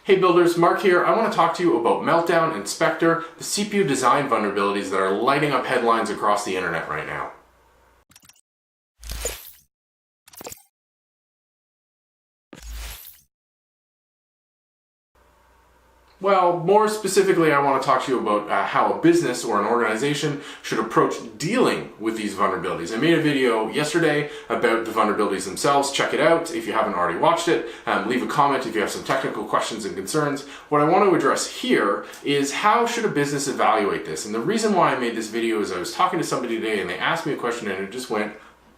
Hey builders, Mark here. I want to talk to you about Meltdown and Spectre, the CPU design vulnerabilities that are lighting up headlines across the internet right now. Well, more specifically, I want to talk to you about how a business or an organization should approach dealing with these vulnerabilities. I made a video yesterday about the vulnerabilities themselves. Check it out if you haven't already watched it. Leave a comment if you have some technical questions and concerns. What I want to address here is how should a business evaluate this? And the reason why I made this video is I was talking to somebody today and they asked me a question and it just went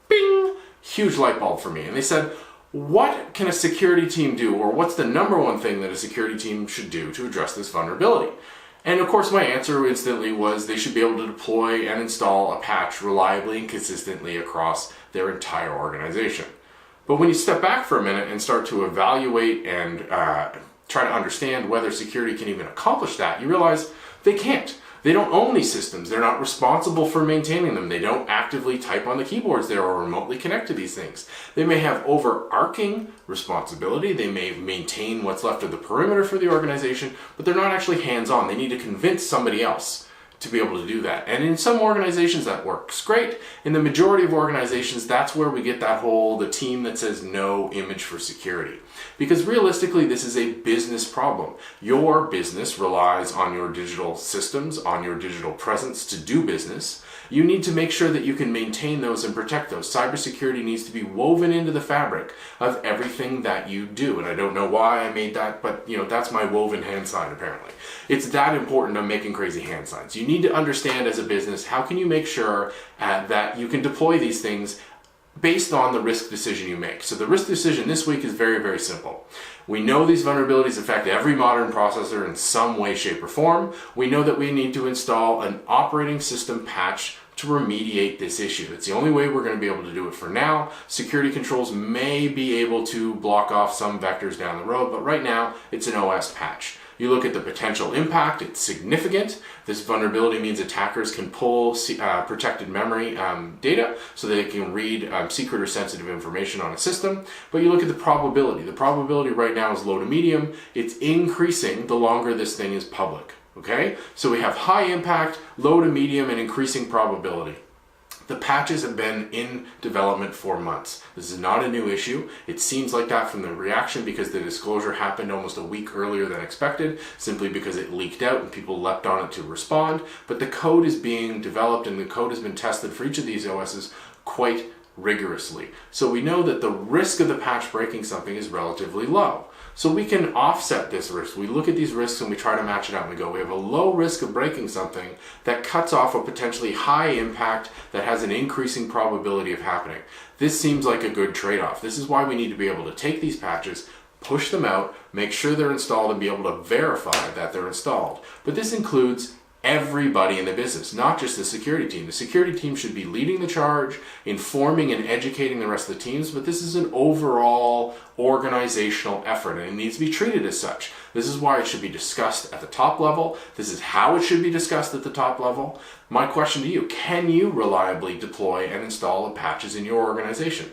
bing, huge light bulb for me. And they said, what can a security team do, or what's the number one thing that a security team should do to address this vulnerability? And of course my answer instantly was they should be able to deploy and install a patch reliably and consistently across their entire organization. But when you step back for a minute and start to evaluate and try to understand whether security can even accomplish that, you realize they can't. They don't own these systems. They're not responsible for maintaining them. They don't actively type on the keyboards there or remotely connect to these things. They may have overarching responsibility. They may maintain what's left of the perimeter for the organization, but they're not actually hands-on. They need to convince somebody else to be able to do that. And in some organizations that works great. In the majority of organizations, that's where we get that the team that says no image for security. Because realistically, this is a business problem. Your business relies on your digital systems, on your digital presence to do business. You need to make sure that you can maintain those and protect those. Cybersecurity needs to be woven into the fabric of everything that you do. And I don't know why I made that, but that's my woven hand sign apparently. It's that important. I'm making crazy hand signs. You need to understand as a business, how can you make sure that you can deploy these things based on the risk decision you make. So the risk decision this week is very, very simple. We know these vulnerabilities affect every modern processor in some way, shape, or form. We know that we need to install an operating system patch to remediate this issue. That's the only way we're going to be able to do it for now. Security controls may be able to block off some vectors down the road, but right now it's an OS patch. You look at the potential impact, it's significant. This vulnerability means attackers can pull protected memory data so that they can read secret or sensitive information on a system. But you look at the probability. The probability right now is low to medium. It's increasing the longer this thing is public. Okay? So we have high impact, low to medium, and increasing probability. The patches have been in development for months. This is not a new issue. It seems like that from the reaction because the disclosure happened almost a week earlier than expected, simply because it leaked out and people leapt on it to respond. But the code is being developed and the code has been tested for each of these OSs quite rigorously. So we know that the risk of the patch breaking something is relatively low. So we can offset this risk. We look at these risks and we try to match it out and we go, we have a low risk of breaking something that cuts off a potentially high impact that has an increasing probability of happening. This seems like a good trade-off. This is why we need to be able to take these patches, push them out, make sure they're installed, and be able to verify that they're installed. But this includes everybody in the business, not just the security team. The security team should be leading the charge, informing and educating the rest of the teams, but this is an overall organizational effort and it needs to be treated as such. This is why it should be discussed at the top level. This is how it should be discussed at the top level. My question to you, can you reliably deploy and install the patches in your organization?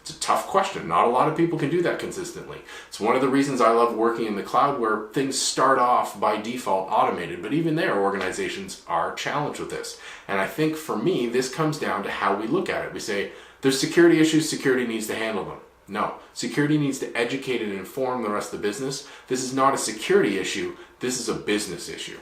It's a tough question. Not a lot of people can do that consistently. It's one of the reasons I love working in the cloud where things start off by default automated, but even there organizations are challenged with this. And I think for me, this comes down to how we look at it. We say, there's security issues, security needs to handle them. No, security needs to educate and inform the rest of the business. This is not a security issue, this is a business issue.